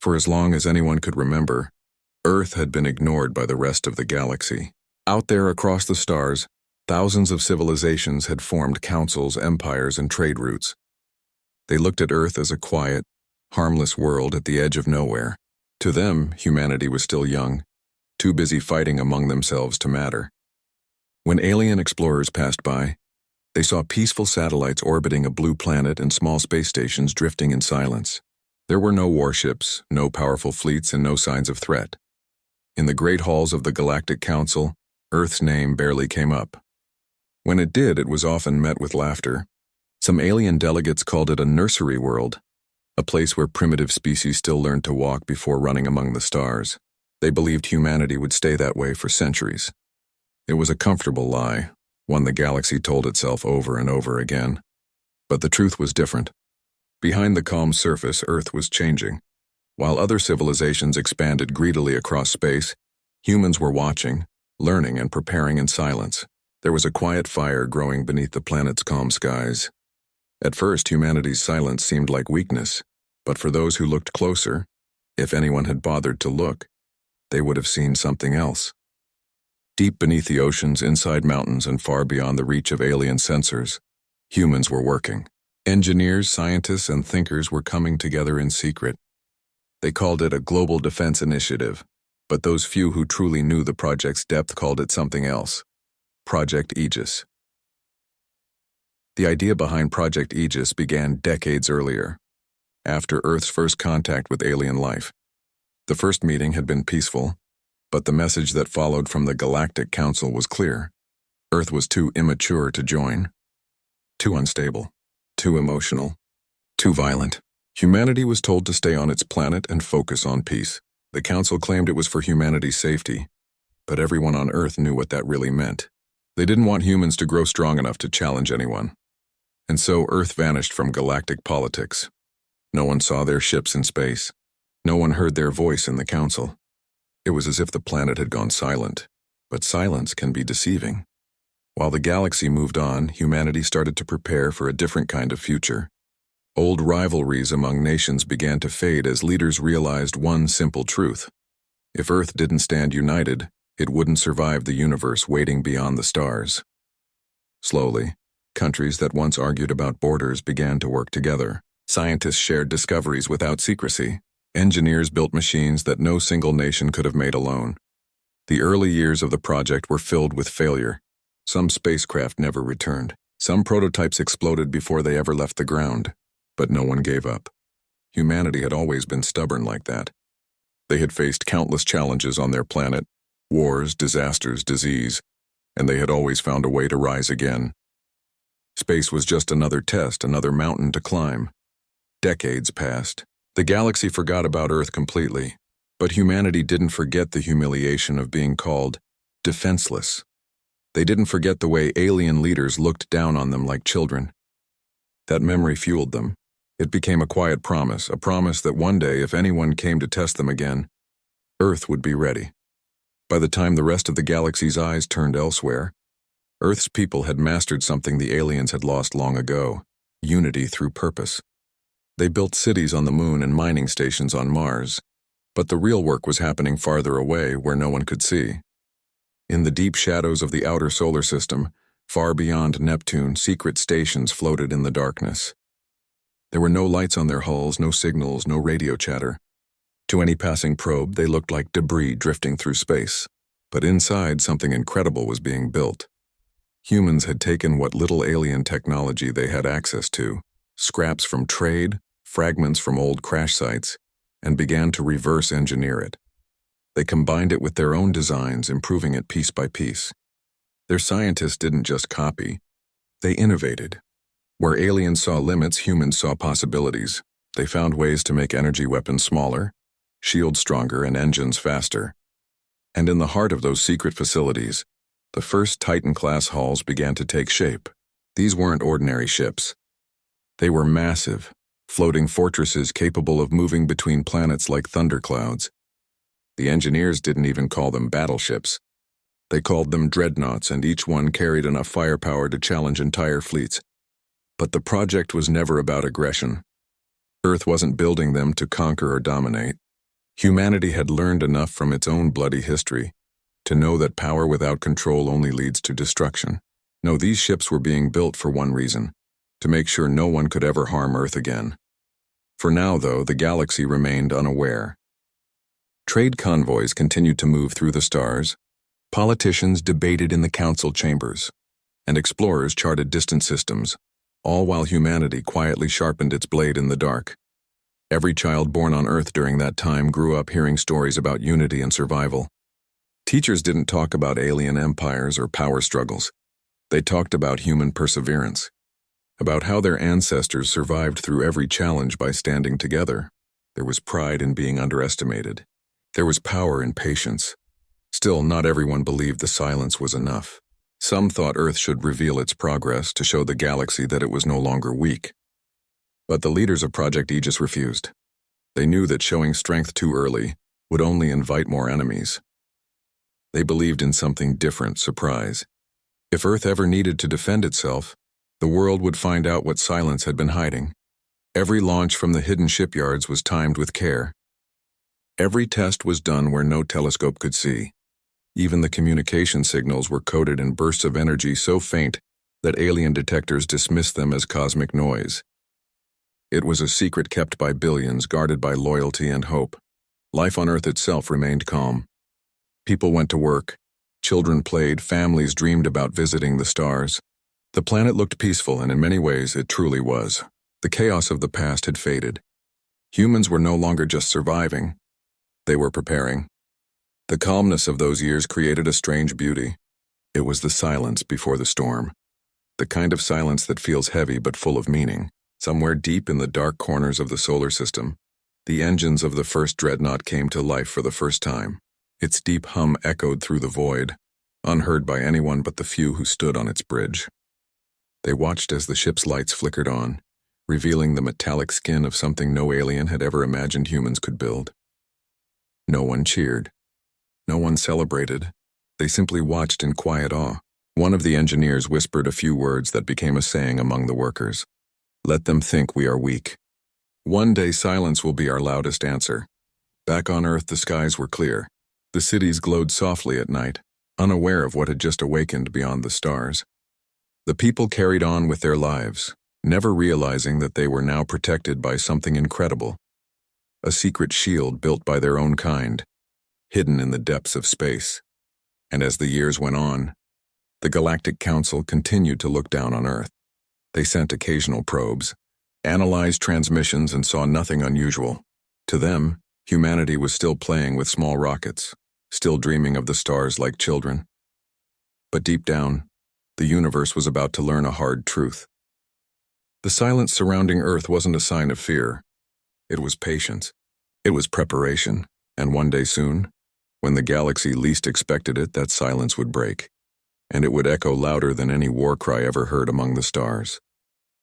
For as long as anyone could remember, Earth had been ignored by the rest of the galaxy. Out there across the stars, thousands of civilizations had formed councils, empires, and trade routes. They looked at Earth as a quiet, harmless world at the edge of nowhere. To them, humanity was still young, too busy fighting among themselves to matter. When alien explorers passed by, they saw peaceful satellites orbiting a blue planet and small space stations drifting in silence. There were no warships, no powerful fleets, and no signs of threat. In the great halls of the Galactic Council, Earth's name barely came up. When it did, it was often met with laughter. Some alien delegates called it a nursery world, a place where primitive species still learned to walk before running among the stars. They believed humanity would stay that way for centuries. It was a comfortable lie, one the galaxy told itself over and over again. But the truth was different. Behind the calm surface, Earth was changing. While other civilizations expanded greedily across space, humans were watching, learning, and preparing in silence. There was a quiet fire growing beneath the planet's calm skies. At first, humanity's silence seemed like weakness, but for those who looked closer, if anyone had bothered to look, they would have seen something else. Deep beneath the oceans, inside mountains, and far beyond the reach of alien sensors, humans were working. Engineers, scientists, and thinkers were coming together in secret. They called it a global defense initiative, but those few who truly knew the project's depth called it something else: Project Aegis. The idea behind Project Aegis began decades earlier, after Earth's first contact with alien life. The first meeting had been peaceful, but the message that followed from the Galactic Council was clear. Earth was too immature to join, too unstable, too emotional, too violent. Humanity was told to stay on its planet and focus on peace. The Council claimed it was for humanity's safety, but everyone on Earth knew what that really meant. They didn't want humans to grow strong enough to challenge anyone. And so Earth vanished from galactic politics. No one saw their ships in space. No one heard their voice in the Council. It was as if the planet had gone silent, but silence can be deceiving. While the galaxy moved on, humanity started to prepare for a different kind of future. Old rivalries among nations began to fade as leaders realized one simple truth: if Earth didn't stand united, it wouldn't survive the universe waiting beyond the stars. Slowly, countries that once argued about borders began to work together. Scientists shared discoveries without secrecy. Engineers built machines that no single nation could have made alone. The early years of the project were filled with failure. Some spacecraft never returned. Some prototypes exploded before they ever left the ground. But no one gave up. Humanity had always been stubborn like that. They had faced countless challenges on their planet: wars, disasters, disease, and they had always found a way to rise again. Space was just another test, another mountain to climb. Decades passed. The galaxy forgot about Earth completely, but humanity didn't forget the humiliation of being called defenseless. They didn't forget the way alien leaders looked down on them like children. That memory fueled them. It became a quiet promise, a promise that one day, if anyone came to test them again, Earth would be ready. By the time the rest of the galaxy's eyes turned elsewhere, Earth's people had mastered something the aliens had lost long ago: unity through purpose. They built cities on the moon and mining stations on Mars, but the real work was happening farther away where no one could see. In the deep shadows of the outer solar system, far beyond Neptune, secret stations floated in the darkness. There were no lights on their hulls, no signals, no radio chatter. To any passing probe, they looked like debris drifting through space. But inside, something incredible was being built. Humans had taken what little alien technology they had access to, scraps from trade, fragments from old crash sites, and began to reverse engineer it. They combined it with their own designs, improving it piece by piece. Their scientists didn't just copy, they innovated. Where aliens saw limits, humans saw possibilities. They found ways to make energy weapons smaller, shields stronger, and engines faster. And in the heart of those secret facilities, the first Titan-class hulls began to take shape. These weren't ordinary ships. They were massive, floating fortresses capable of moving between planets like thunderclouds. The engineers didn't even call them battleships. They called them Dreadnoughts, and each one carried enough firepower to challenge entire fleets. But the project was never about aggression. Earth wasn't building them to conquer or dominate. Humanity had learned enough from its own bloody history to know that power without control only leads to destruction. No, these ships were being built for one reason: to make sure no one could ever harm Earth again. For now, though, the galaxy remained unaware. Trade convoys continued to move through the stars, politicians debated in the council chambers, and explorers charted distant systems, all while humanity quietly sharpened its blade in the dark. Every child born on Earth during that time grew up hearing stories about unity and survival. Teachers didn't talk about alien empires or power struggles. They talked about human perseverance, about how their ancestors survived through every challenge by standing together. There was pride in being underestimated. There was power in patience. Still, not everyone believed the silence was enough. Some thought Earth should reveal its progress to show the galaxy that it was no longer weak. But the leaders of Project Aegis refused. They knew that showing strength too early would only invite more enemies. They believed in something different: surprise. If Earth ever needed to defend itself, the world would find out what silence had been hiding. Every launch from the hidden shipyards was timed with care. Every test was done where no telescope could see. Even the communication signals were coded in bursts of energy so faint that alien detectors dismissed them as cosmic noise. It was a secret kept by billions, guarded by loyalty and hope. Life on Earth itself remained calm. People went to work, children played, families dreamed about visiting the stars. The planet looked peaceful, and in many ways it truly was. The chaos of the past had faded. Humans were no longer just surviving. They were preparing. The calmness of those years created a strange beauty. It was the silence before the storm. The kind of silence that feels heavy but full of meaning. Somewhere deep in the dark corners of the solar system, the engines of the first Dreadnought came to life for the first time. Its deep hum echoed through the void, unheard by anyone but the few who stood on its bridge. They watched as the ship's lights flickered on, revealing the metallic skin of something no alien had ever imagined humans could build. No one cheered. No one celebrated. They simply watched in quiet awe. One of the engineers whispered a few words that became a saying among the workers. "Let them think we are weak. One day silence will be our loudest answer." Back on Earth, the skies were clear. The cities glowed softly at night, unaware of what had just awakened beyond the stars. The people carried on with their lives, never realizing that they were now protected by something incredible. A secret shield built by their own kind, hidden in the depths of space. And as the years went on, the Galactic Council continued to look down on Earth. They sent occasional probes, analyzed transmissions, and saw nothing unusual. To them, humanity was still playing with small rockets, still dreaming of the stars like children. But deep down, the universe was about to learn a hard truth. The silence surrounding Earth wasn't a sign of fear. It was patience. It was preparation. And one day soon, when the galaxy least expected it, that silence would break, and it would echo louder than any war cry ever heard among the stars.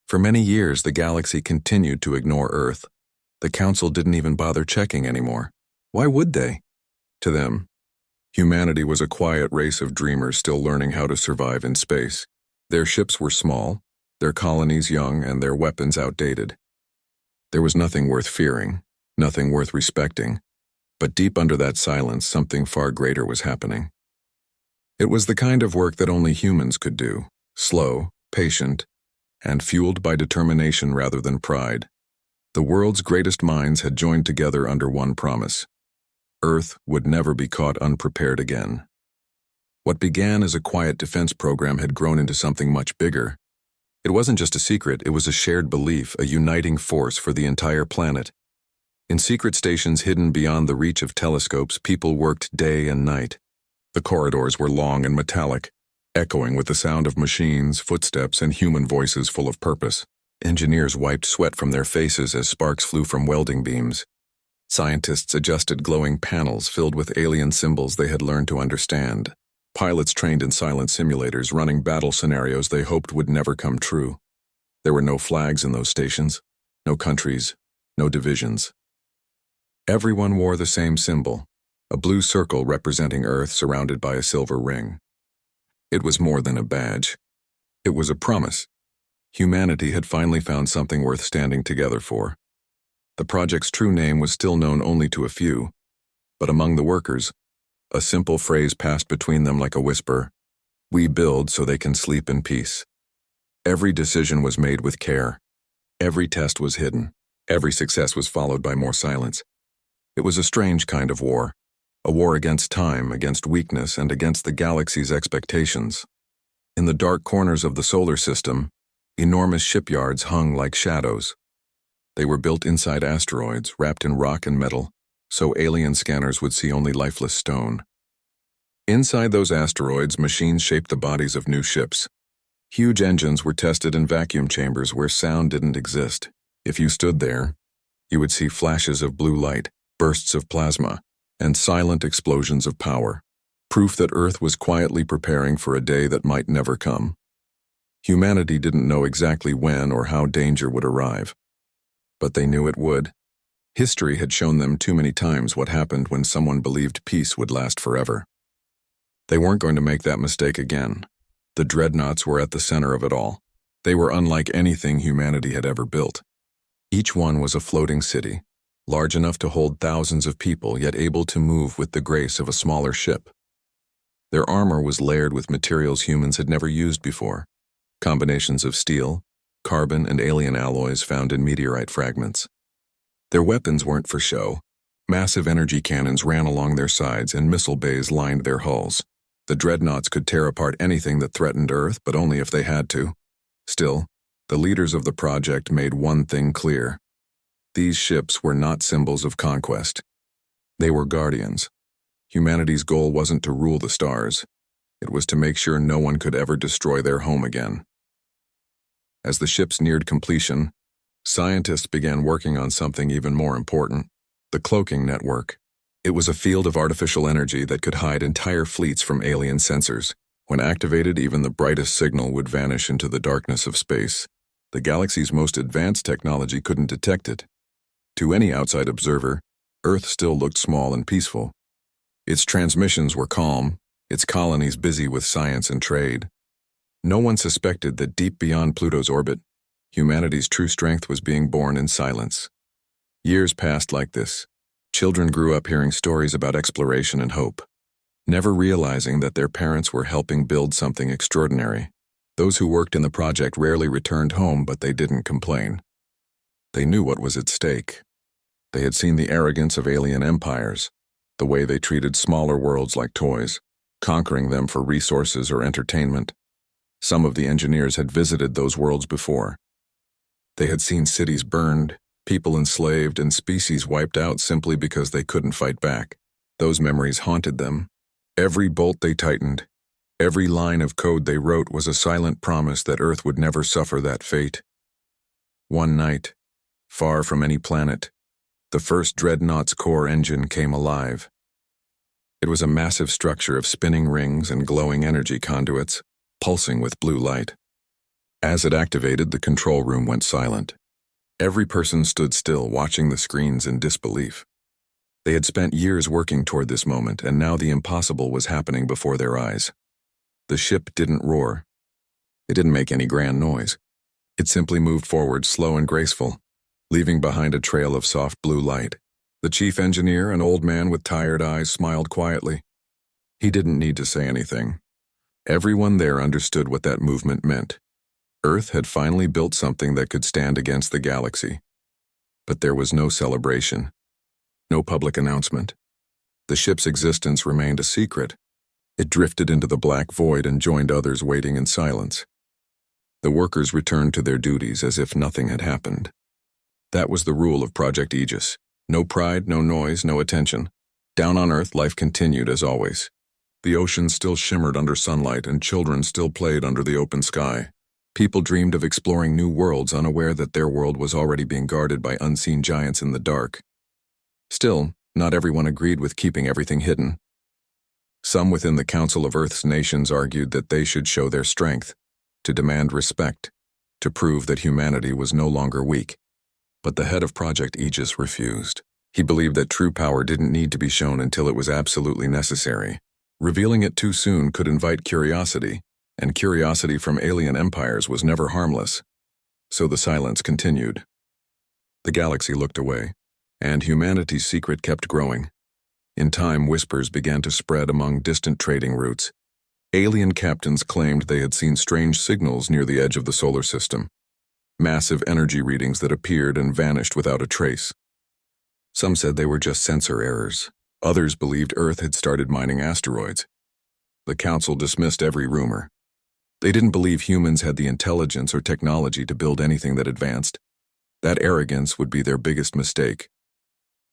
For many years, the galaxy continued to ignore Earth. The Council didn't even bother checking anymore. Why would they? To them, humanity was a quiet race of dreamers still learning how to survive in space. Their ships were small, their colonies young, and their weapons outdated. There was nothing worth fearing, nothing worth respecting. But deep under that silence, something far greater was happening. It was the kind of work that only humans could do, slow, patient, and fueled by determination rather than pride. The world's greatest minds had joined together under one promise: Earth would never be caught unprepared again. What began as a quiet defense program had grown into something much bigger. It wasn't just a secret, it was a shared belief, a uniting force for the entire planet. In secret stations hidden beyond the reach of telescopes, people worked day and night. The corridors were long and metallic, echoing with the sound of machines, footsteps, and human voices full of purpose. Engineers wiped sweat from their faces as sparks flew from welding beams. Scientists adjusted glowing panels filled with alien symbols they had learned to understand. Pilots trained in silent simulators, running battle scenarios they hoped would never come true. There were no flags in those stations, no countries, no divisions. Everyone wore the same symbol, a blue circle representing Earth surrounded by a silver ring. It was more than a badge. It was a promise. Humanity had finally found something worth standing together for. The project's true name was still known only to a few, But among the workers, a simple phrase passed between them like a whisper: "We build so they can sleep in peace." Every decision was made with care. Every test was hidden. Every success was followed by more silence. It was a strange kind of war. A war against time, against weakness, and against the galaxy's expectations. In the dark corners of the solar system, enormous shipyards hung like shadows. They were built inside asteroids, wrapped in rock and metal, so alien scanners would see only lifeless stone. Inside those asteroids, machines shaped the bodies of new ships. Huge engines were tested in vacuum chambers where sound didn't exist. If you stood there, you would see flashes of blue light, bursts of plasma, and silent explosions of power, proof that Earth was quietly preparing for a day that might never come. Humanity didn't know exactly when or how danger would arrive, but they knew it would. History had shown them too many times what happened when someone believed peace would last forever. They weren't going to make that mistake again. The Dreadnoughts were at the center of it all. They were unlike anything humanity had ever built. Each one was a floating city, large enough to hold thousands of people, yet able to move with the grace of a smaller ship. Their armor was layered with materials humans had never used before, combinations of steel, carbon, and alien alloys found in meteorite fragments. Their weapons weren't for show. Massive energy cannons ran along their sides and missile bays lined their hulls. The Dreadnoughts could tear apart anything that threatened Earth, but only if they had to. Still, the leaders of the project made one thing clear. These ships were not symbols of conquest. They were guardians. Humanity's goal wasn't to rule the stars. It was to make sure no one could ever destroy their home again. As the ships neared completion, scientists began working on something even more important: the cloaking network. It was a field of artificial energy that could hide entire fleets from alien sensors. When activated, even the brightest signal would vanish into the darkness of space. The galaxy's most advanced technology couldn't detect it. To any outside observer, Earth still looked small and peaceful. Its transmissions were calm, its colonies busy with science and trade. No one suspected that deep beyond Pluto's orbit, humanity's true strength was being born in silence. Years passed like this. Children grew up hearing stories about exploration and hope, never realizing that their parents were helping build something extraordinary. Those who worked in the project rarely returned home, but they didn't complain. They knew what was at stake. They had seen the arrogance of alien empires, the way they treated smaller worlds like toys, conquering them for resources or entertainment. Some of the engineers had visited those worlds before. They had seen cities burned, people enslaved, and species wiped out simply because they couldn't fight back. Those memories haunted them. Every bolt they tightened, every line of code they wrote was a silent promise that Earth would never suffer that fate. One night, far from any planet, the first Dreadnought's core engine came alive. It was a massive structure of spinning rings and glowing energy conduits, pulsing with blue light. As it activated, the control room went silent. Every person stood still, watching the screens in disbelief. They had spent years working toward this moment, and now the impossible was happening before their eyes. The ship didn't roar. It didn't make any grand noise. It simply moved forward, slow and graceful, leaving behind a trail of soft blue light. The chief engineer, an old man with tired eyes, smiled quietly. He didn't need to say anything. Everyone there understood what that movement meant. Earth had finally built something that could stand against the galaxy. But there was no celebration, no public announcement. The ship's existence remained a secret. It drifted into the black void and joined others waiting in silence. The workers returned to their duties as if nothing had happened. That was the rule of Project Aegis. No pride, no noise, no attention. Down on Earth, life continued as always. The ocean still shimmered under sunlight, and children still played under the open sky. People dreamed of exploring new worlds, unaware that their world was already being guarded by unseen giants in the dark. Still, not everyone agreed with keeping everything hidden. Some within the Council of Earth's nations argued that they should show their strength, to demand respect, to prove that humanity was no longer weak. But the head of Project Aegis refused. He believed that true power didn't need to be shown until it was absolutely necessary. Revealing it too soon could invite curiosity, and curiosity from alien empires was never harmless. So the silence continued. The galaxy looked away, and humanity's secret kept growing. In time, whispers began to spread among distant trading routes. Alien captains claimed they had seen strange signals near the edge of the solar system, massive energy readings that appeared and vanished without a trace. Some said they were just sensor errors. Others believed Earth had started mining asteroids. The Council dismissed every rumor. They didn't believe humans had the intelligence or technology to build anything that advanced. That arrogance would be their biggest mistake.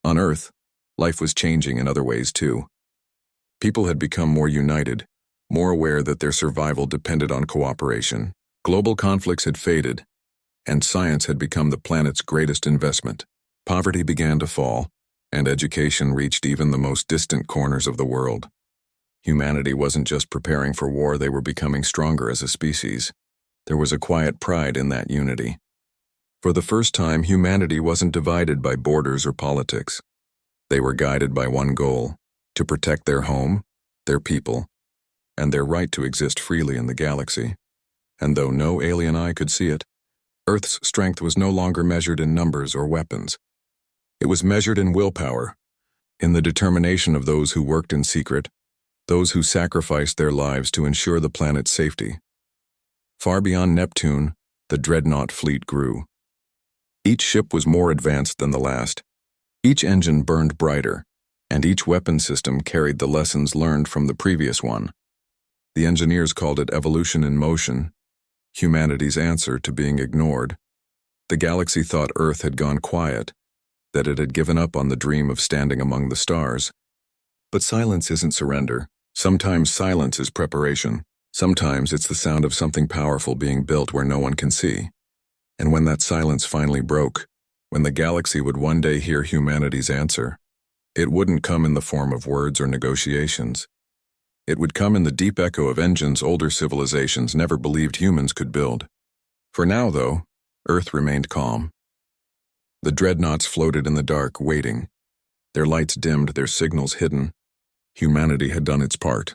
On Earth, life was changing in other ways too. People had become more united, more aware that their survival depended on cooperation. Global conflicts had faded, and science had become the planet's greatest investment. Poverty began to fall, and education reached even the most distant corners of the world. Humanity wasn't just preparing for war, they were becoming stronger as a species. There was a quiet pride in that unity. For the first time, humanity wasn't divided by borders or politics. They were guided by one goal: to protect their home, their people, and their right to exist freely in the galaxy. And though no alien eye could see it, Earth's strength was no longer measured in numbers or weapons. It was measured in willpower, in the determination of those who worked in secret, those who sacrificed their lives to ensure the planet's safety. Far beyond Neptune, the Dreadnought fleet grew. Each ship was more advanced than the last. Each engine burned brighter, and each weapon system carried the lessons learned from the previous one. The engineers called it evolution in motion, humanity's answer to being ignored. The galaxy thought Earth had gone quiet, that it had given up on the dream of standing among the stars. But silence isn't surrender. Sometimes silence is preparation. Sometimes it's the sound of something powerful being built where no one can see. And when that silence finally broke, when the galaxy would one day hear humanity's answer, it wouldn't come in the form of words or negotiations. It would come in the deep echo of engines older civilizations never believed humans could build. For now, though, Earth remained calm. The Dreadnoughts floated in the dark, waiting. Their lights dimmed, their signals hidden. Humanity had done its part.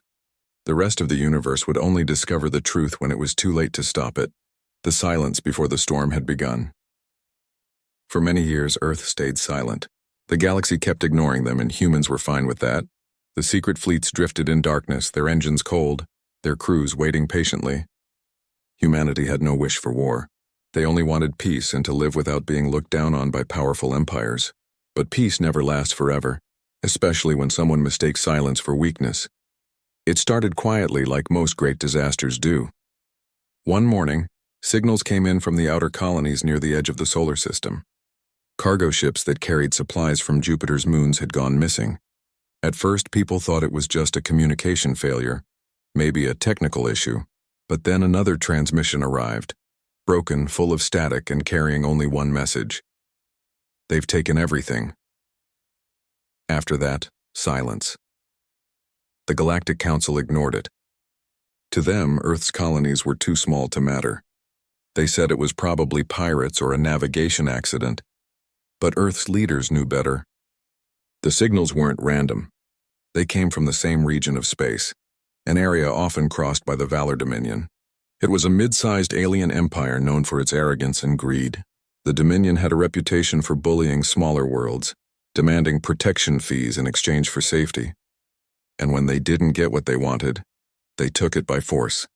The rest of the universe would only discover the truth when it was too late to stop it, the silence before the storm had begun. For many years, Earth stayed silent. The galaxy kept ignoring them, and humans were fine with that. The secret fleets drifted in darkness, their engines cold, their crews waiting patiently. Humanity had no wish for war. They only wanted peace and to live without being looked down on by powerful empires. But peace never lasts forever, especially when someone mistakes silence for weakness. It started quietly, like most great disasters do. One morning, signals came in from the outer colonies near the edge of the solar system. Cargo ships that carried supplies from Jupiter's moons had gone missing. At first, people thought it was just a communication failure, maybe a technical issue. But then another transmission arrived, broken, full of static, and carrying only one message: "They've taken everything." After that, silence. The Galactic Council ignored it. To them, Earth's colonies were too small to matter. They said it was probably pirates or a navigation accident. But Earth's leaders knew better. The signals weren't random. They came from the same region of space, an area often crossed by the Valor Dominion. It was a mid-sized alien empire known for its arrogance and greed. The Dominion had a reputation for bullying smaller worlds, demanding protection fees in exchange for safety. And when they didn't get what they wanted, they took it by force.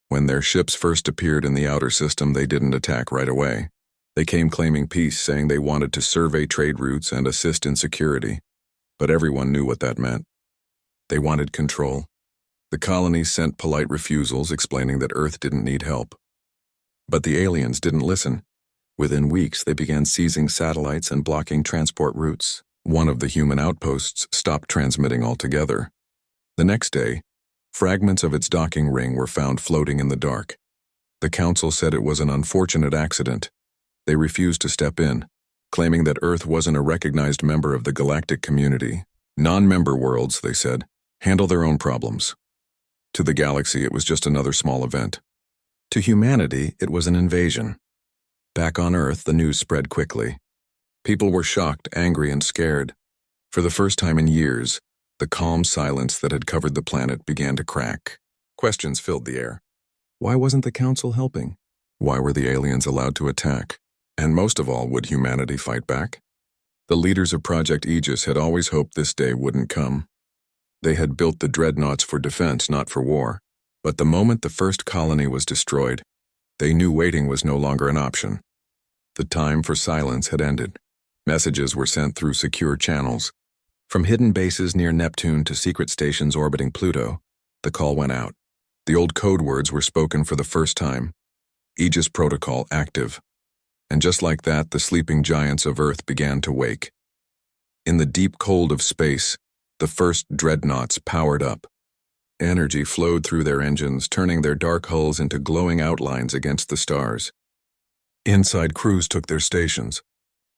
When their ships first appeared in the outer system, they didn't attack right away. They came claiming peace, saying they wanted to survey trade routes and assist in security. But everyone knew what that meant. They wanted control. The colonies sent polite refusals explaining that Earth didn't need help. But the aliens didn't listen. Within weeks, they began seizing satellites and blocking transport routes. One of the human outposts stopped transmitting altogether. The next day, fragments of its docking ring were found floating in the dark. The Council said it was an unfortunate accident. They refused to step in, claiming that Earth wasn't a recognized member of the galactic community. Non-member worlds, they said, handle their own problems. To the galaxy, it was just another small event. To humanity, it was an invasion. Back on Earth, the news spread quickly. People were shocked, angry, and scared. For the first time in years, the calm silence that had covered the planet began to crack. Questions filled the air. Why wasn't the Council helping? Why were the aliens allowed to attack? And most of all, would humanity fight back? The leaders of Project Aegis had always hoped this day wouldn't come. They had built the Dreadnoughts for defense, not for war. But the moment the first colony was destroyed, they knew waiting was no longer an option. The time for silence had ended. Messages were sent through secure channels. From hidden bases near Neptune to secret stations orbiting Pluto, the call went out. The old code words were spoken for the first time. Aegis protocol active. And just like that, the sleeping giants of Earth began to wake. In the deep cold of space, the first Dreadnoughts powered up. Energy flowed through their engines, turning their dark hulls into glowing outlines against the stars. Inside crews took their stations.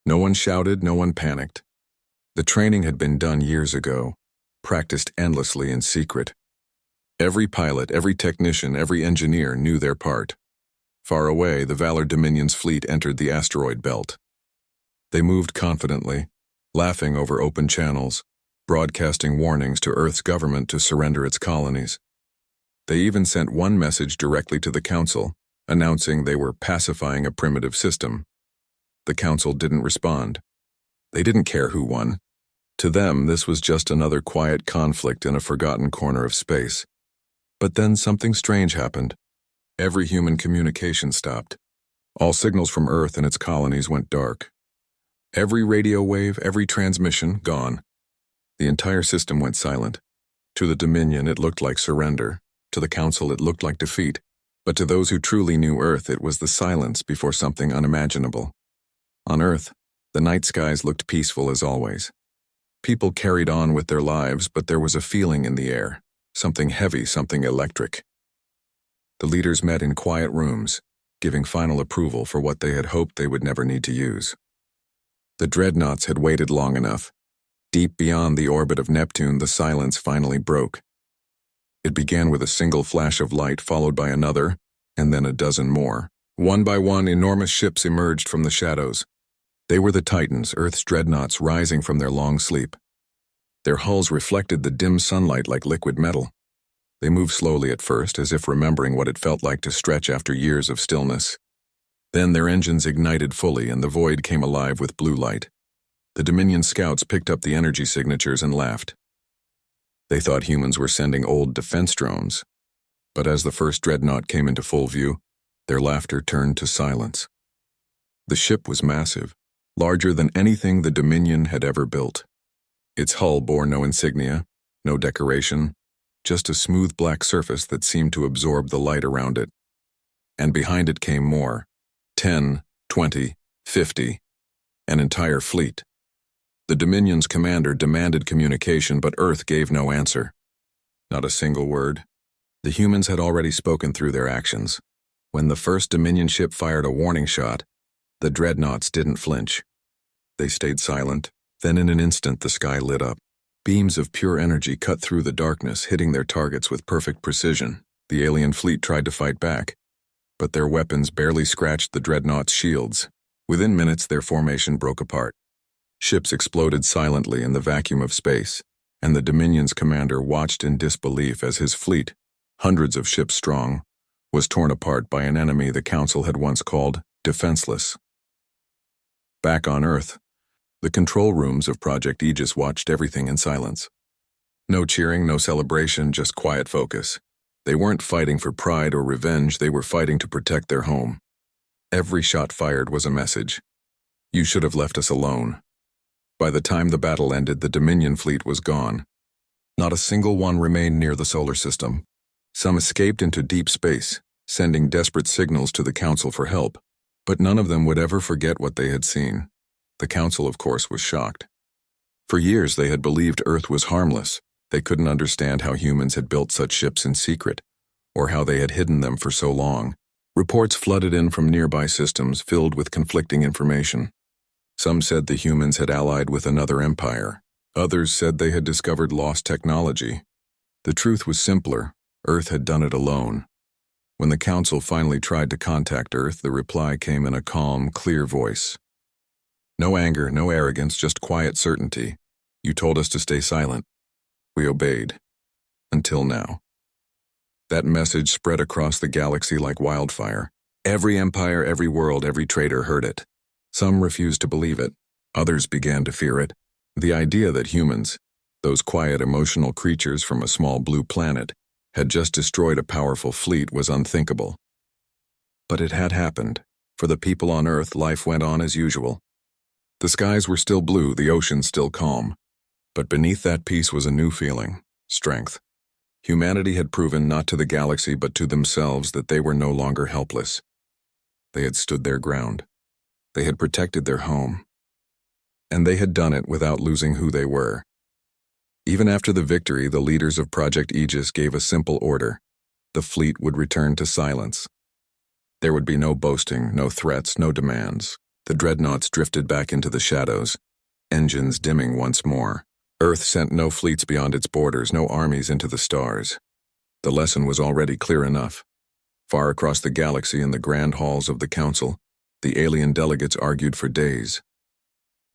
No one shouted, no one panicked. The training had been done years ago, practiced endlessly in secret. Every pilot, every technician, every engineer knew their part. Far away, the Valor Dominion's fleet entered the asteroid belt. They moved confidently, laughing over open channels, broadcasting warnings to Earth's government to surrender its colonies. They even sent one message directly to the Council, announcing they were pacifying a primitive system. The Council didn't respond. They didn't care who won. To them, this was just another quiet conflict in a forgotten corner of space. But then something strange happened. Every human communication stopped. All signals from Earth and its colonies went dark. Every radio wave, every transmission, gone. The entire system went silent. To the Dominion, it looked like surrender. To the Council, it looked like defeat. But to those who truly knew Earth, it was the silence before something unimaginable. On Earth, the night skies looked peaceful as always. People carried on with their lives, but there was a feeling in the air. Something heavy, something electric. The leaders met in quiet rooms, giving final approval for what they had hoped they would never need to use. The Dreadnoughts had waited long enough. Deep beyond the orbit of Neptune, the silence finally broke. It began with a single flash of light, followed by another, and then a dozen more. One by one, enormous ships emerged from the shadows. They were the Titans, Earth's Dreadnoughts, rising from their long sleep. Their hulls reflected the dim sunlight like liquid metal. They moved slowly at first, as if remembering what it felt like to stretch after years of stillness. Then their engines ignited fully, and the void came alive with blue light. The Dominion scouts picked up the energy signatures and laughed. They thought humans were sending old defense drones. But as the first Dreadnought came into full view, their laughter turned to silence. The ship was massive, larger than anything the Dominion had ever built. Its hull bore no insignia, no decoration, just a smooth black surface that seemed to absorb the light around it. And behind it came more. 10, 20, 50. An entire fleet. The Dominion's commander demanded communication, but Earth gave no answer. Not a single word. The humans had already spoken through their actions. When the first Dominion ship fired a warning shot, the Dreadnoughts didn't flinch. They stayed silent. Then in an instant the sky lit up. Beams of pure energy cut through the darkness, hitting their targets with perfect precision. The alien fleet tried to fight back, but their weapons barely scratched the Dreadnoughts' shields. Within minutes, their formation broke apart. Ships exploded silently in the vacuum of space, and the Dominion's commander watched in disbelief as his fleet, hundreds of ships strong, was torn apart by an enemy the Council had once called Defenseless. Back on Earth, the control rooms of Project Aegis watched everything in silence. No cheering, no celebration, just quiet focus. They weren't fighting for pride or revenge, they were fighting to protect their home. Every shot fired was a message. You should have left us alone. By the time the battle ended, the Dominion fleet was gone. Not a single one remained near the solar system. Some escaped into deep space, sending desperate signals to the Council for help. But none of them would ever forget what they had seen. The Council, of course, was shocked. For years they had believed Earth was harmless. They couldn't understand how humans had built such ships in secret, or how they had hidden them for so long. Reports flooded in from nearby systems filled with conflicting information. Some said the humans had allied with another empire. Others said they had discovered lost technology. The truth was simpler. Earth had done it alone. When the Council finally tried to contact Earth, the reply came in a calm, clear voice. No anger, no arrogance, just quiet certainty. You told us to stay silent. We obeyed. Until now. That message spread across the galaxy like wildfire. Every empire, every world, every trader heard it. Some refused to believe it. Others began to fear it. The idea that humans, those quiet emotional creatures from a small blue planet, had just destroyed a powerful fleet was unthinkable. But it had happened. For the people on Earth, life went on as usual. The skies were still blue, the ocean still calm. But beneath that peace was a new feeling: strength. Humanity had proven not to the galaxy but to themselves that they were no longer helpless. They had stood their ground. They had protected their home. And they had done it without losing who they were. Even after the victory, the leaders of Project Aegis gave a simple order: the fleet would return to silence. There would be no boasting, no threats, no demands. The Dreadnoughts drifted back into the shadows, engines dimming once more. Earth sent no fleets beyond its borders, no armies into the stars. The lesson was already clear enough. Far across the galaxy in the grand halls of the Council, the alien delegates argued for days.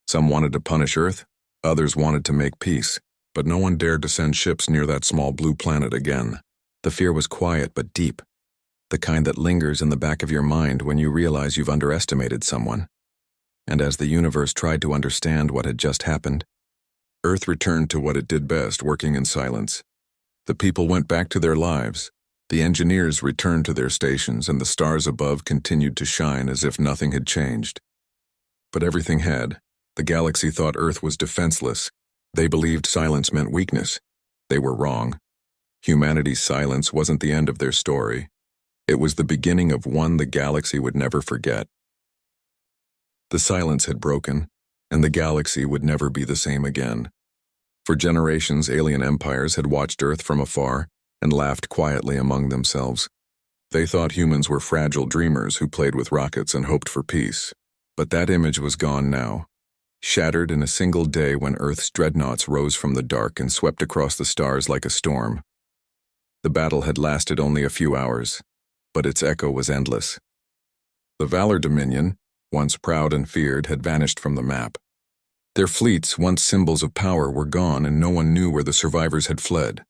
Some wanted to punish Earth, others wanted to make peace, but no one dared to send ships near that small blue planet again. The fear was quiet but deep, the kind that lingers in the back of your mind when you realize you've underestimated someone. And as the universe tried to understand what had just happened, Earth returned to what it did best, working in silence. The people went back to their lives, the engineers returned to their stations, and the stars above continued to shine as if nothing had changed. But everything had. The galaxy thought Earth was defenseless. They believed silence meant weakness. They were wrong. Humanity's silence wasn't the end of their story. It was the beginning of one the galaxy would never forget. The silence had broken, and the galaxy would never be the same again. For generations, alien empires had watched Earth from afar and laughed quietly among themselves. They thought humans were fragile dreamers who played with rockets and hoped for peace. But that image was gone now, shattered in a single day when Earth's dreadnoughts rose from the dark and swept across the stars like a storm. The battle had lasted only a few hours, but its echo was endless. The Valor Dominion, once proud and feared, had vanished from the map. Their fleets, once symbols of power, were gone, and no one knew where the survivors had fled.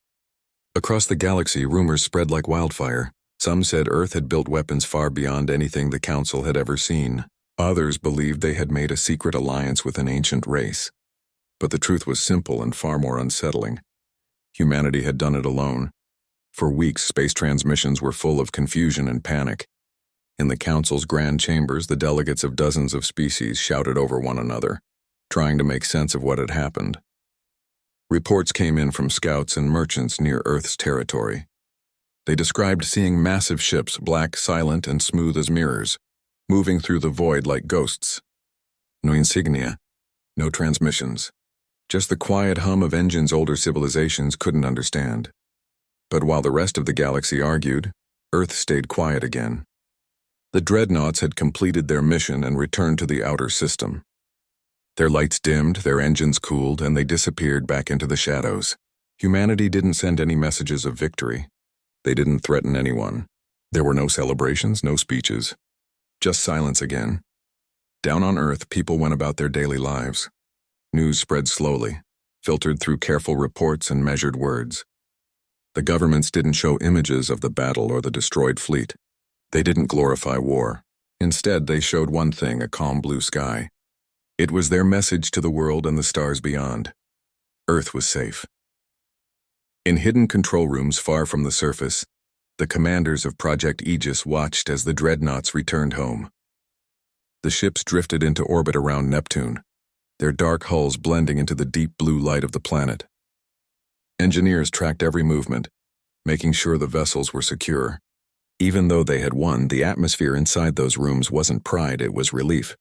Across the galaxy, rumors spread like wildfire. Some said Earth had built weapons far beyond anything the Council had ever seen. Others believed they had made a secret alliance with an ancient race. But the truth was simple and far more unsettling. Humanity had done it alone. For weeks, space transmissions were full of confusion and panic. In the Council's grand chambers, the delegates of dozens of species shouted over one another, trying to make sense of what had happened. Reports came in from scouts and merchants near Earth's territory. They described seeing massive ships, black, silent, and smooth as mirrors, moving through the void like ghosts. No insignia, no transmissions, just the quiet hum of engines older civilizations couldn't understand. But while the rest of the galaxy argued, Earth stayed quiet again. The Dreadnoughts had completed their mission and returned to the outer system. Their lights dimmed, their engines cooled, and they disappeared back into the shadows. Humanity didn't send any messages of victory. They didn't threaten anyone. There were no celebrations, no speeches. Just silence again. Down on Earth, people went about their daily lives. News spread slowly, filtered through careful reports and measured words. The governments didn't show images of the battle or the destroyed fleet. They didn't glorify war. Instead, they showed one thing: a calm blue sky. It was their message to the world and the stars beyond. Earth was safe. In hidden control rooms far from the surface, the commanders of Project Aegis watched as the Dreadnoughts returned home. The ships drifted into orbit around Neptune, their dark hulls blending into the deep blue light of the planet. Engineers tracked every movement, making sure the vessels were secure. Even though they had won, the atmosphere inside those rooms wasn't pride, it was relief.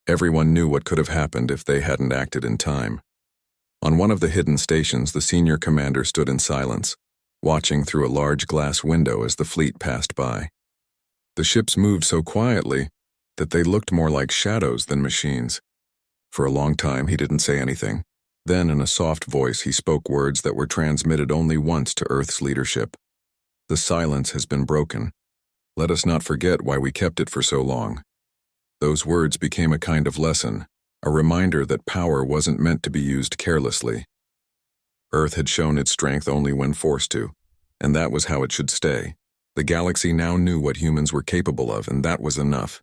Everyone knew what could have happened if they hadn't acted in time. On one of the hidden stations, the senior commander stood in silence, watching through a large glass window as the fleet passed by. The ships moved so quietly that they looked more like shadows than machines. For a long time, he didn't say anything. Then, in a soft voice, he spoke words that were transmitted only once to Earth's leadership. The silence has been broken. Let us not forget why we kept it for so long. Those words became a kind of lesson, a reminder that power wasn't meant to be used carelessly. Earth had shown its strength only when forced to, and that was how it should stay. The galaxy now knew what humans were capable of, and that was enough.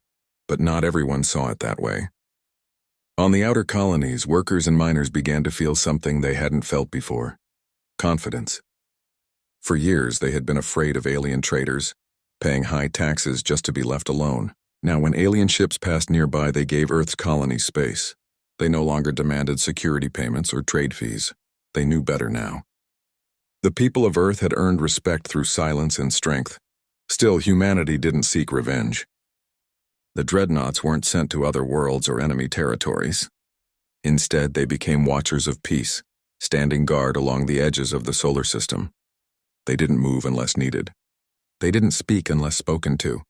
But not everyone saw it that way. On the outer colonies, workers and miners began to feel something they hadn't felt before: confidence. For years, they had been afraid of alien traders, paying high taxes just to be left alone. Now, when alien ships passed nearby, they gave Earth's colonies space. They no longer demanded security payments or trade fees. They knew better now. The people of Earth had earned respect through silence and strength. Still, humanity didn't seek revenge. The Dreadnoughts weren't sent to other worlds or enemy territories. Instead, they became watchers of peace, standing guard along the edges of the solar system. They didn't move unless needed. They didn't speak unless spoken to.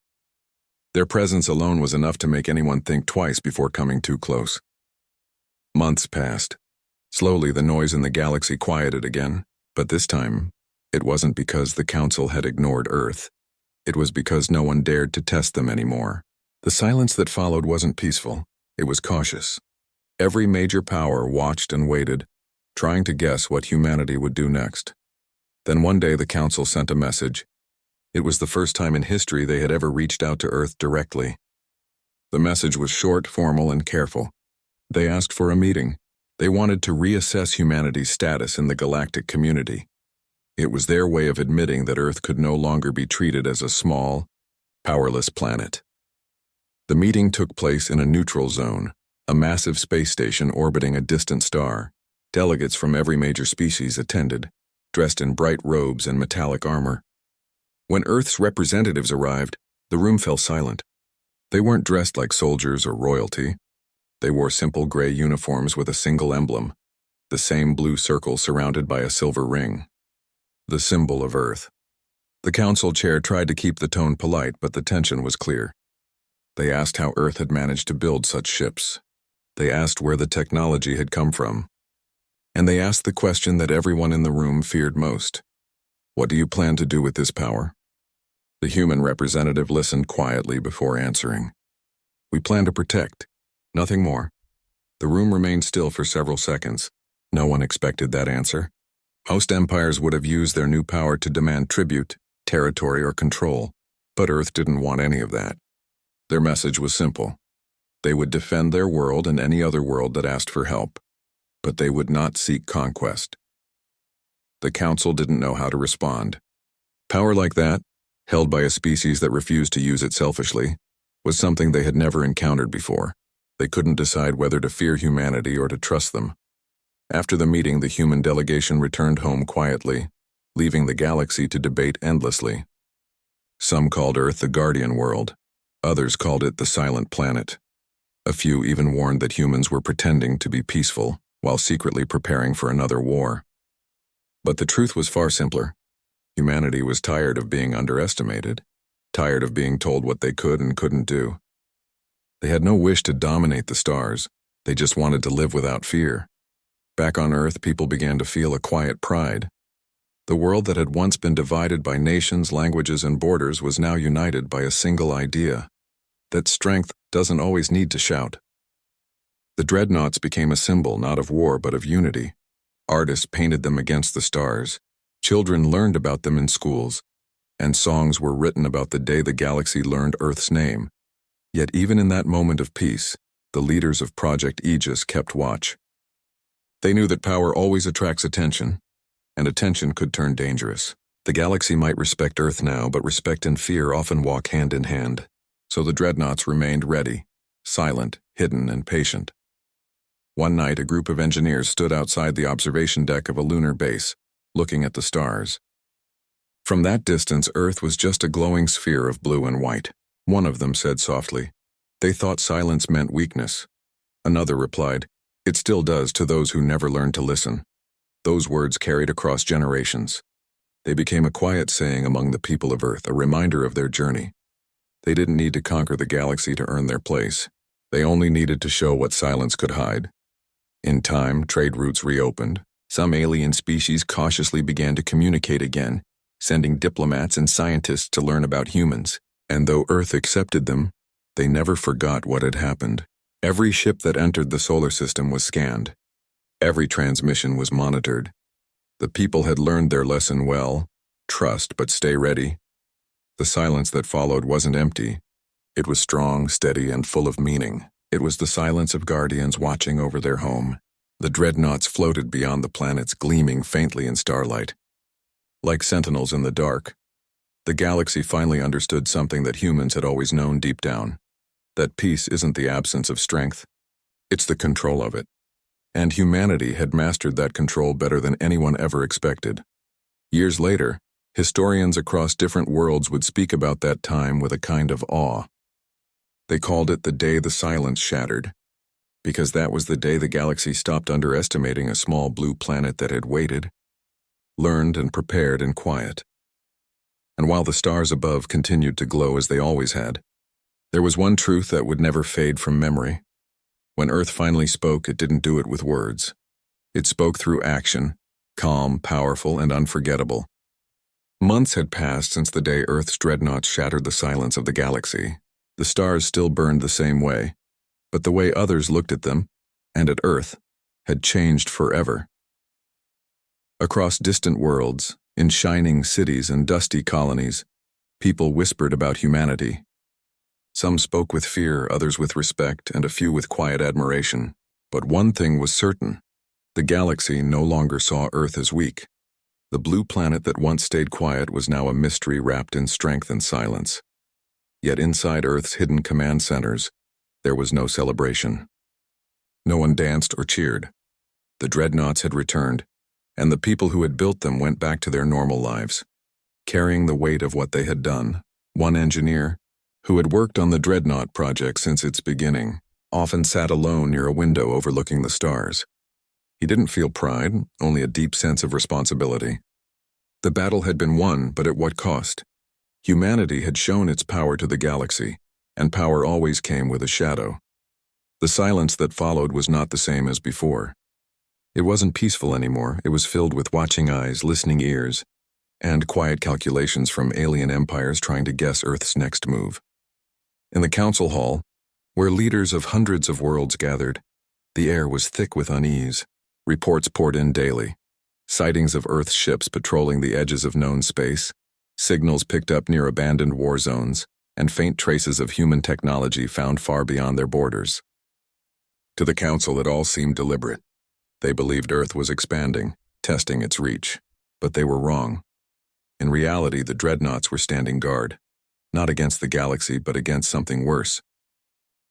Their presence alone was enough to make anyone think twice before coming too close. Months passed. Slowly, the noise in the galaxy quieted again, but this time, it wasn't because the Council had ignored Earth. It was because no one dared to test them anymore. The silence that followed wasn't peaceful. It was cautious. Every major power watched and waited, trying to guess what humanity would do next. Then one day the Council sent a message. It was the first time in history they had ever reached out to Earth directly. The message was short, formal, and careful. They asked for a meeting. They wanted to reassess humanity's status in the galactic community. It was their way of admitting that Earth could no longer be treated as a small, powerless planet. The meeting took place in a neutral zone, a massive space station orbiting a distant star. Delegates from every major species attended, dressed in bright robes and metallic armor. When Earth's representatives arrived, the room fell silent. They weren't dressed like soldiers or royalty. They wore simple gray uniforms with a single emblem, the same blue circle surrounded by a silver ring, the symbol of Earth. The council chair tried to keep the tone polite, but the tension was clear. They asked how Earth had managed to build such ships. They asked where the technology had come from. And they asked the question that everyone in the room feared most. What do you plan to do with this power? The human representative listened quietly before answering. We plan to protect, nothing more. The room remained still for several seconds. No one expected that answer. Most empires would have used their new power to demand tribute, territory, or control, but Earth didn't want any of that. Their message was simple. They would defend their world and any other world that asked for help, but they would not seek conquest. The council didn't know how to respond. Power like that, held by a species that refused to use it selfishly, was something they had never encountered before. They couldn't decide whether to fear humanity or to trust them. After the meeting, the human delegation returned home quietly, leaving the galaxy to debate endlessly. Some called Earth the guardian world. Others called it the silent planet. A few even warned that humans were pretending to be peaceful while secretly preparing for another war. But the truth was far simpler. Humanity was tired of being underestimated, tired of being told what they could and couldn't do. They had no wish to dominate the stars. They just wanted to live without fear. Back on Earth, people began to feel a quiet pride. The world that had once been divided by nations, languages, and borders was now united by a single idea: that strength doesn't always need to shout. The Dreadnoughts became a symbol not of war but of unity. Artists painted them against the stars. Children learned about them in schools, and songs were written about the day the galaxy learned Earth's name. Yet even in that moment of peace, the leaders of Project Aegis kept watch. They knew that power always attracts attention, and attention could turn dangerous. The galaxy might respect Earth now, but respect and fear often walk hand in hand. So the Dreadnoughts remained ready, silent, hidden, and patient. One night, a group of engineers stood outside the observation deck of a lunar base, looking at the stars. From that distance, Earth was just a glowing sphere of blue and white. One of them said softly, "They thought silence meant weakness." Another replied, "It still does to those who never learned to listen." Those words carried across generations. They became a quiet saying among the people of Earth, a reminder of their journey. They didn't need to conquer the galaxy to earn their place. They only needed to show what silence could hide. In time, trade routes reopened. Some alien species cautiously began to communicate again, sending diplomats and scientists to learn about humans. And though Earth accepted them, they never forgot what had happened. Every ship that entered the solar system was scanned. Every transmission was monitored. The people had learned their lesson well: trust, but stay ready. The silence that followed wasn't empty. It was strong, steady, and full of meaning. It was the silence of guardians watching over their home. The dreadnoughts floated beyond the planets, gleaming faintly in starlight. Like sentinels in the dark, the galaxy finally understood something that humans had always known deep down: that peace isn't the absence of strength, it's the control of it. And humanity had mastered that control better than anyone ever expected. Years later, historians across different worlds would speak about that time with a kind of awe. They called it the day the silence shattered, because that was the day the galaxy stopped underestimating a small blue planet that had waited, learned, and prepared in quiet. And while the stars above continued to glow as they always had, there was one truth that would never fade from memory. When Earth finally spoke, it didn't do it with words. It spoke through action, calm, powerful, and unforgettable. Months had passed since the day Earth's dreadnoughts shattered the silence of the galaxy. The stars still burned the same way, but the way others looked at them, and at Earth, had changed forever. Across distant worlds, in shining cities and dusty colonies, people whispered about humanity. Some spoke with fear, others with respect, and a few with quiet admiration. But one thing was certain: the galaxy no longer saw Earth as weak. The blue planet that once stayed quiet was now a mystery wrapped in strength and silence. Yet inside Earth's hidden command centers, there was no celebration. No one danced or cheered. The dreadnoughts had returned, and the people who had built them went back to their normal lives, carrying the weight of what they had done. One engineer, who had worked on the Dreadnought project since its beginning, often sat alone near a window overlooking the stars. He didn't feel pride, only a deep sense of responsibility. The battle had been won, but at what cost? Humanity had shown its power to the galaxy, and power always came with a shadow. The silence that followed was not the same as before. It wasn't peaceful anymore. It was filled with watching eyes, listening ears, and quiet calculations from alien empires trying to guess Earth's next move. In the council hall, where leaders of hundreds of worlds gathered, the air was thick with unease. Reports poured in daily: sightings of Earth's ships patrolling the edges of known space, signals picked up near abandoned war zones, and faint traces of human technology found far beyond their borders. To the council, it all seemed deliberate. They believed Earth was expanding, testing its reach. But they were wrong. In reality, the dreadnoughts were standing guard, not against the galaxy, but against something worse.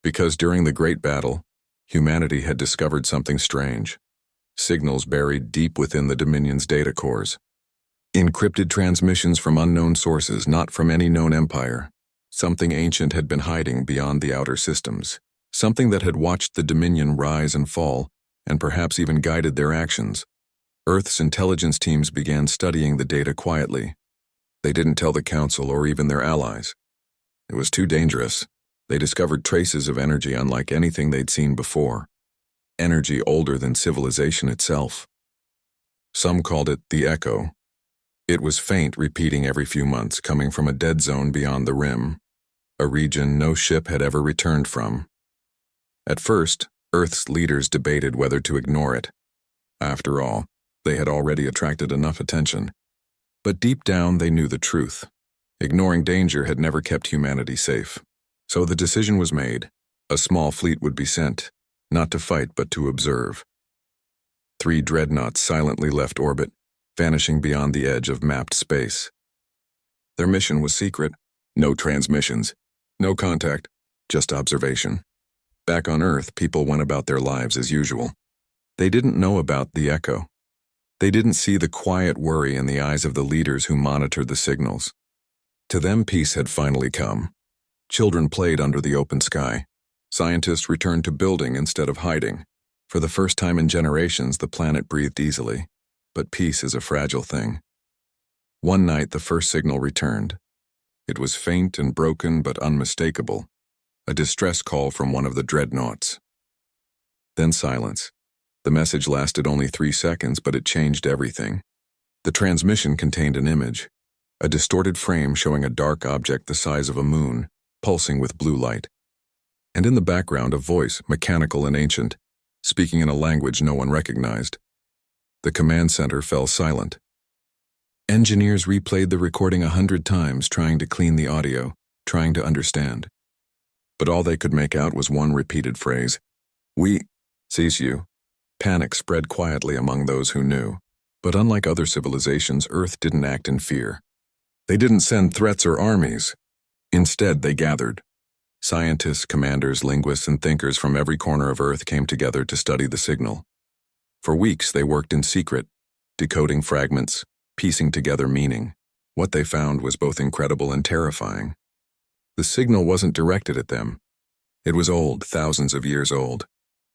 Because during the Great Battle, humanity had discovered something strange: signals buried deep within the Dominion's data cores. Encrypted transmissions from unknown sources, not from any known empire. Something ancient had been hiding beyond the outer systems. Something that had watched the Dominion rise and fall, and perhaps even guided their actions. Earth's intelligence teams began studying the data quietly. They didn't tell the Council or even their allies. It was too dangerous. They discovered traces of energy unlike anything they'd seen before. Energy older than civilization itself. Some called it the Echo. It was faint, repeating every few months, coming from a dead zone beyond the rim, a region no ship had ever returned from. At first, Earth's leaders debated whether to ignore it. After all, they had already attracted enough attention. But deep down, they knew the truth. Ignoring danger had never kept humanity safe. So the decision was made. A small fleet would be sent, not to fight but to observe. 3 dreadnoughts silently left orbit, vanishing beyond the edge of mapped space. Their mission was secret. No transmissions, no contact, just observation. Back on Earth, people went about their lives as usual. They didn't know about the Echo. They didn't see the quiet worry in the eyes of the leaders who monitored the signals. To them, peace had finally come. Children played under the open sky. Scientists returned to building instead of hiding. For the first time in generations, the planet breathed easily. But peace is a fragile thing. One night, the first signal returned. It was faint and broken but unmistakable. A distress call from one of the dreadnoughts. Then silence. The message lasted only 3 seconds, but it changed everything. The transmission contained an image, a distorted frame showing a dark object the size of a moon, pulsing with blue light. And in the background, a voice, mechanical and ancient, speaking in a language no one recognized. The command center fell silent. Engineers replayed the recording 100 times, trying to clean the audio, trying to understand. but all they could make out was one repeated phrase. "We sees you." Panic spread quietly among those who knew. But unlike other civilizations, Earth didn't act in fear. They didn't send threats or armies. Instead, they gathered. Scientists, commanders, linguists, and thinkers from every corner of Earth came together to study the signal. For weeks, they worked in secret, decoding fragments, piecing together meaning. What they found was both incredible and terrifying. The signal wasn't directed at them. It was old, thousands of years old.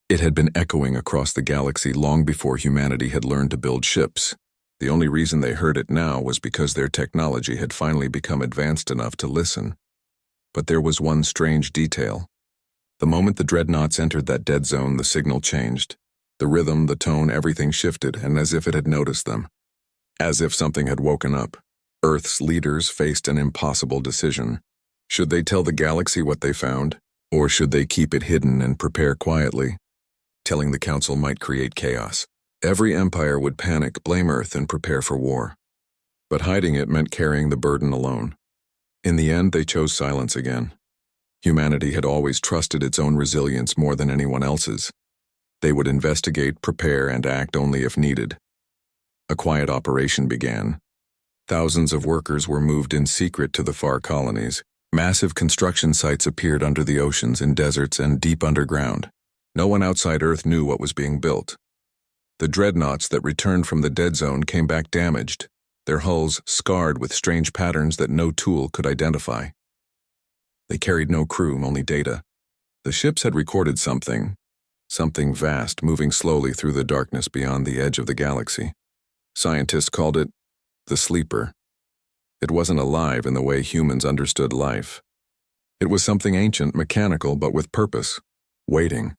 It had been echoing across the galaxy long before humanity had learned to build ships. The only reason they heard it now was because their technology had finally become advanced enough to listen. But there was one strange detail. The moment the Dreadnoughts entered that dead zone, the signal changed. The rhythm, the tone, everything shifted, and as if it had noticed them. As if something had woken up. Earth's leaders faced an impossible decision. Should they tell the galaxy what they found, or should they keep it hidden and prepare quietly? Telling the council might create chaos. Every empire would panic, blame Earth, and prepare for war. But hiding it meant carrying the burden alone. In the end, they chose silence again. Humanity had always trusted its own resilience more than anyone else's. They would investigate, prepare, and act only if needed. A quiet operation began. Thousands of workers were moved in secret to the far colonies. Massive construction sites appeared under the oceans, in deserts, and deep underground. No one outside Earth knew what was being built. The Dreadnoughts that returned from the dead zone came back damaged, their hulls scarred with strange patterns that no tool could identify. They carried no crew, only data. The ships had recorded something vast moving slowly through the darkness beyond the edge of the galaxy. Scientists called it the Sleeper. It wasn't alive in the way humans understood life. It was something ancient, mechanical, but with purpose, waiting.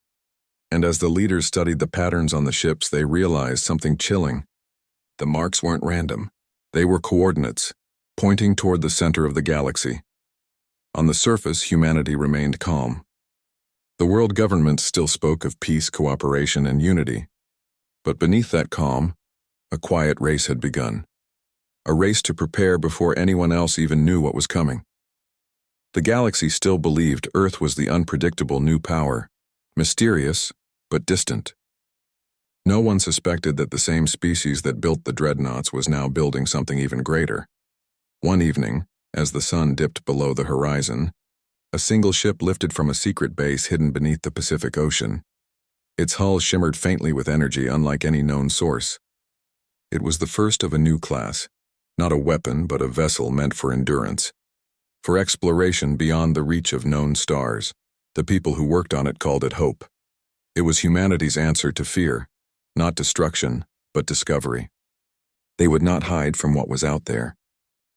And as the leaders studied the patterns on the ships, they realized something chilling. The marks weren't random. They were coordinates, pointing toward the center of the galaxy. On the surface, humanity remained calm. The world government still spoke of peace, cooperation, and unity. But beneath that calm, a quiet race had begun. A race to prepare before anyone else even knew what was coming. The galaxy still believed Earth was the unpredictable new power, mysterious, but distant. No one suspected that the same species that built the Dreadnoughts was now building something even greater. One evening, as the sun dipped below the horizon, a single ship lifted from a secret base hidden beneath the Pacific Ocean. Its hull shimmered faintly with energy unlike any known source. It was the first of a new class, not a weapon but a vessel meant for endurance, for exploration beyond the reach of known stars. The people who worked on it called it hope. It was humanity's answer to fear, not destruction, but discovery. They would not hide from what was out there.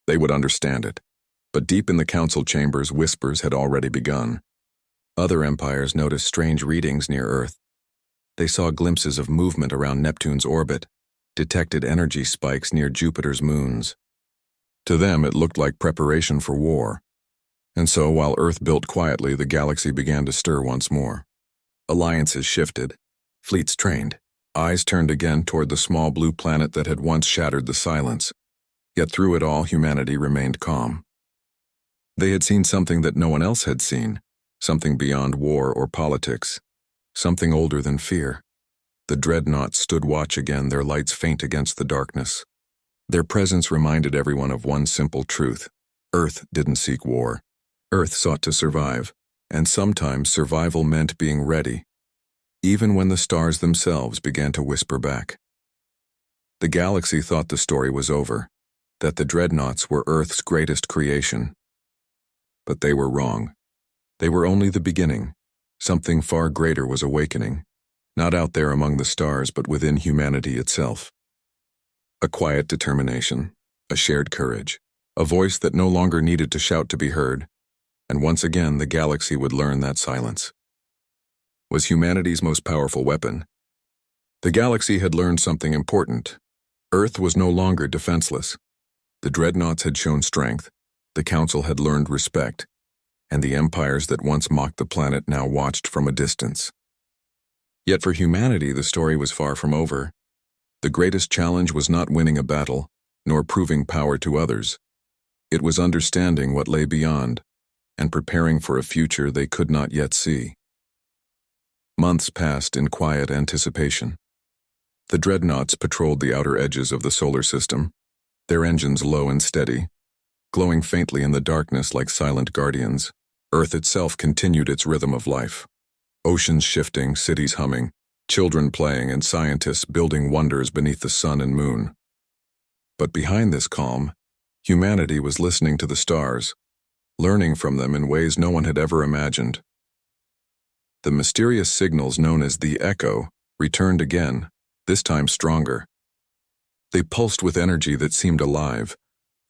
They would understand it. But deep in the council chambers, whispers had already begun. Other empires noticed strange readings near Earth. They saw glimpses of movement around Neptune's orbit, detected energy spikes near Jupiter's moons. To them, it looked like preparation for war. And so, while Earth built quietly, the galaxy began to stir once more. Alliances shifted, fleets trained, eyes turned again toward the small blue planet that had once shattered the silence. Yet through it all, humanity remained calm. They had seen something that no one else had seen, something beyond war or politics, something older than fear. The Dreadnoughts stood watch again, their lights faint against the darkness. Their presence reminded everyone of one simple truth. Earth didn't seek war. Earth sought to survive, and sometimes survival meant being ready, even when the stars themselves began to whisper back. The galaxy thought the story was over, that the Dreadnoughts were Earth's greatest creation. But they were wrong. They were only the beginning. Something far greater was awakening, not out there among the stars, but within humanity itself. A quiet determination, a shared courage, a voice that no longer needed to shout to be heard, and once again the galaxy would learn that silence was humanity's most powerful weapon. The galaxy had learned something important. Earth was no longer defenseless. The Dreadnoughts had shown strength, the Council had learned respect, and the empires that once mocked the planet now watched from a distance. Yet for humanity, the story was far from over. The greatest challenge was not winning a battle, nor proving power to others. It was understanding what lay beyond, and preparing for a future they could not yet see. Months passed in quiet anticipation. The Dreadnoughts patrolled the outer edges of the solar system, their engines low and steady, glowing faintly in the darkness like silent guardians. Earth itself continued its rhythm of life. Oceans shifting, cities humming, children playing, and scientists building wonders beneath the sun and moon. But behind this calm, humanity was listening to the stars, learning from them in ways no one had ever imagined. The mysterious signals known as the echo returned again, this time stronger. They pulsed with energy that seemed alive,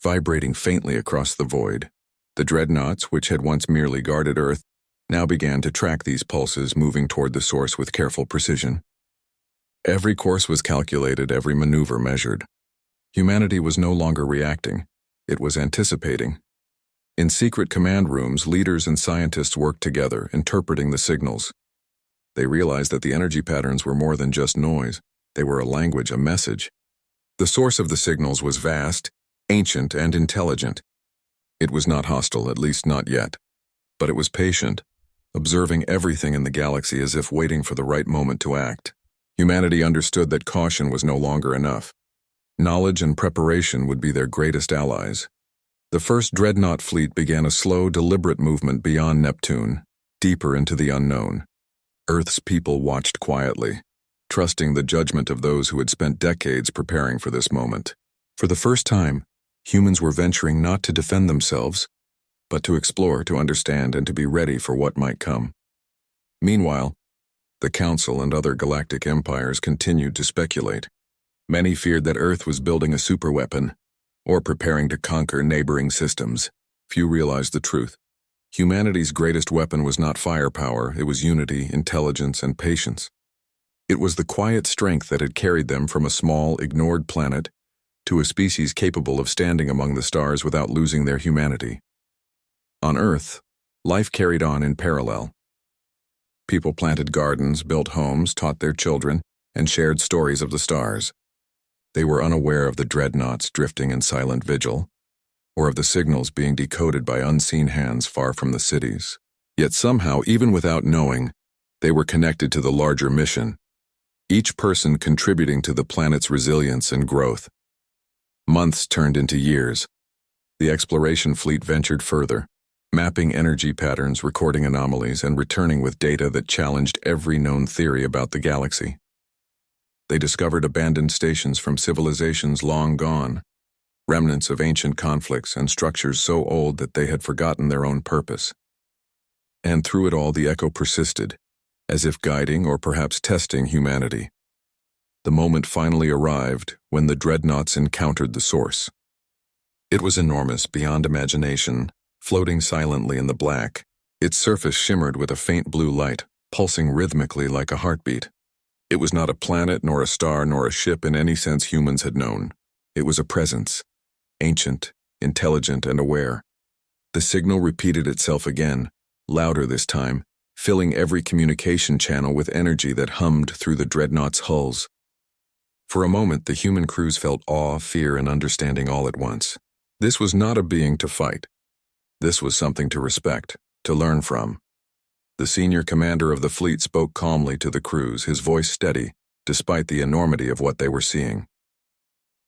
vibrating faintly across the void. The Dreadnoughts, which had once merely guarded Earth, now began to track these pulses, moving toward the source with careful precision. Every course was calculated, every maneuver measured. Humanity was no longer reacting, it was anticipating. In secret command rooms, leaders and scientists worked together, interpreting the signals. They realized that the energy patterns were more than just noise. They were a language, a message. The source of the signals was vast, ancient, and intelligent. It was not hostile, at least not yet. But it was patient, observing everything in the galaxy as if waiting for the right moment to act. Humanity understood that caution was no longer enough. Knowledge and preparation would be their greatest allies. The first Dreadnought fleet began a slow, deliberate movement beyond Neptune, deeper into the unknown. Earth's people watched quietly, trusting the judgment of those who had spent decades preparing for this moment. For the first time, humans were venturing not to defend themselves, but to explore, to understand, and to be ready for what might come. Meanwhile, the Council and other galactic empires continued to speculate. Many feared that Earth was building a superweapon, or preparing to conquer neighboring systems. Few realized the truth. Humanity's greatest weapon was not firepower, it was unity, intelligence, and patience. It was the quiet strength that had carried them from a small, ignored planet to a species capable of standing among the stars without losing their humanity. On Earth, life carried on in parallel. People planted gardens, built homes, taught their children, and shared stories of the stars. They were unaware of the Dreadnoughts drifting in silent vigil, or of the signals being decoded by unseen hands far from the cities. Yet somehow, even without knowing, they were connected to the larger mission, each person contributing to the planet's resilience and growth. Months turned into years. The exploration fleet ventured further, mapping energy patterns, recording anomalies, and returning with data that challenged every known theory about the galaxy. They discovered abandoned stations from civilizations long gone, remnants of ancient conflicts and structures so old that they had forgotten their own purpose. And through it all, the echo persisted, as if guiding or perhaps testing humanity. The moment finally arrived when the Dreadnoughts encountered the source. It was enormous, beyond imagination, floating silently in the black. Its surface shimmered with a faint blue light, pulsing rhythmically like a heartbeat. It was not a planet, nor a star, nor a ship in any sense humans had known. It was a presence, ancient, intelligent, and aware. The signal repeated itself again, louder this time, filling every communication channel with energy that hummed through the Dreadnoughts' hulls. For a moment, the human crews felt awe, fear, and understanding all at once. This was not a being to fight. This was something to respect, to learn from. The senior commander of the fleet spoke calmly to the crews, his voice steady, despite the enormity of what they were seeing.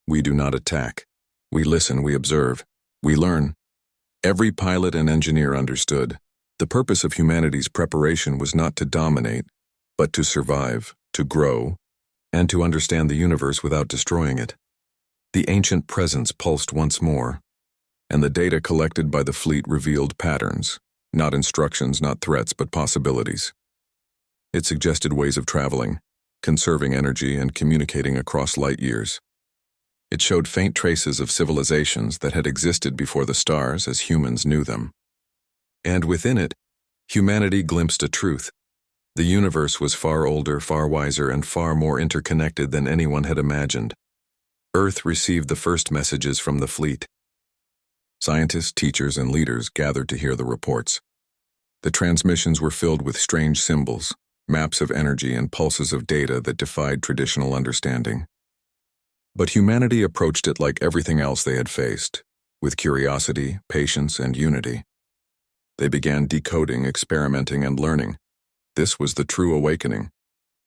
We do not attack. We listen, we observe, we learn. Every pilot and engineer understood. The purpose of humanity's preparation was not to dominate, but to survive, to grow, and to understand the universe without destroying it. The ancient presence pulsed once more, and the data collected by the fleet revealed patterns, not instructions, not threats, but possibilities. It suggested ways of traveling, conserving energy, and communicating across light years. It showed faint traces of civilizations that had existed before the stars as humans knew them. And within it, humanity glimpsed a truth. The universe was far older, far wiser, and far more interconnected than anyone had imagined. Earth received the first messages from the fleet. Scientists, teachers, and leaders gathered to hear the reports. The transmissions were filled with strange symbols, maps of energy, and pulses of data that defied traditional understanding. But humanity approached it like everything else they had faced, with curiosity, patience, and unity. They began decoding, experimenting, and learning. This was the true awakening.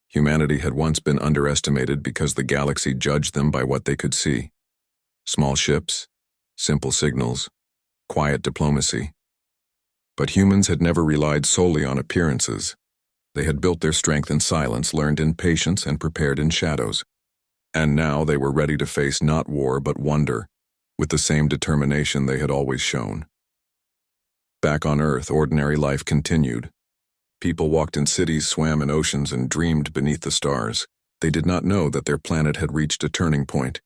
Humanity had once been underestimated because the galaxy judged them by what they could see. Small ships, simple signals, quiet diplomacy. But humans had never relied solely on appearances. They had built their strength in silence, learned in patience, and prepared in shadows. And now they were ready to face not war but wonder, with the same determination they had always shown. Back on Earth, ordinary life continued. People walked in cities, swam in oceans, and dreamed beneath the stars. They did not know that their planet had reached a turning point,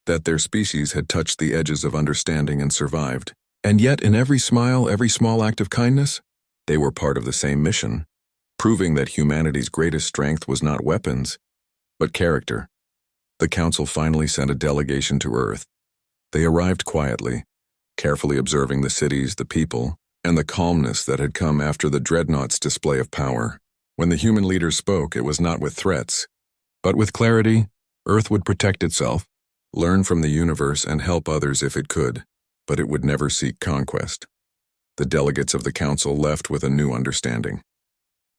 that their species had touched the edges of understanding and survived. And yet, in every smile, every small act of kindness, they were part of the same mission, proving that humanity's greatest strength was not weapons, but character. The Council finally sent a delegation to Earth. They arrived quietly, carefully observing the cities, the people, and the calmness that had come after the Dreadnoughts' display of power. When the human leaders spoke, it was not with threats, but with clarity. Earth would protect itself, learn from the universe, and help others if it could, but it would never seek conquest. The delegates of the Council left with a new understanding.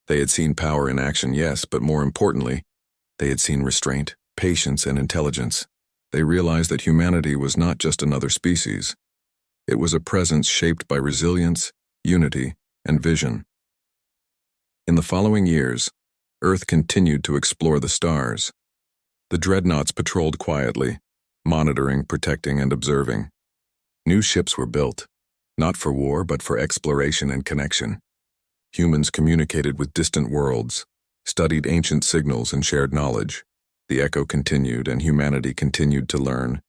They had seen power in action, yes, but more importantly, they had seen restraint, patience, and intelligence. They realized that humanity was not just another species. It was a presence shaped by resilience, unity, and vision. In the following years, Earth continued to explore the stars. The Dreadnoughts patrolled quietly, monitoring, protecting, and observing. New ships were built, not for war but for exploration and connection. Humans communicated with distant worlds, studied ancient signals, and shared knowledge. The echo continued, and humanity continued to learn.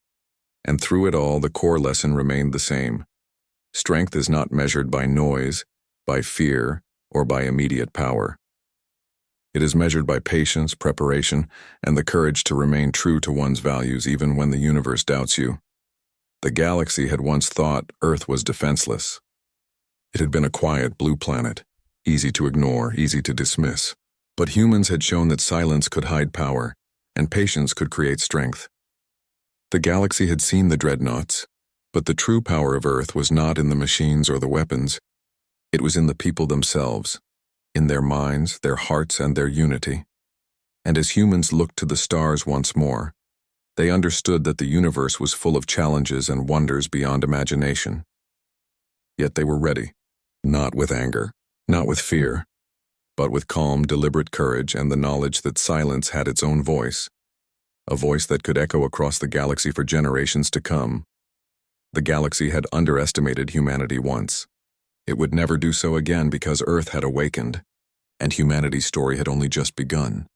And through it all, the core lesson remained the same. Strength is not measured by noise, by fear, or by immediate power. It is measured by patience, preparation, and the courage to remain true to one's values even when the universe doubts you. The galaxy had once thought Earth was defenseless. It had been a quiet blue planet, easy to ignore, easy to dismiss. But humans had shown that silence could hide power, and patience could create strength. The galaxy had seen the Dreadnoughts, but the true power of Earth was not in the machines or the weapons. It was in the people themselves, in their minds, their hearts, and their unity. And as humans looked to the stars once more, they understood that the universe was full of challenges and wonders beyond imagination. Yet they were ready, not with anger, not with fear, but with calm, deliberate courage and the knowledge that silence had its own voice, a voice that could echo across the galaxy for generations to come. The galaxy had underestimated humanity once. It would never do so again because Earth had awakened, and humanity's story had only just begun.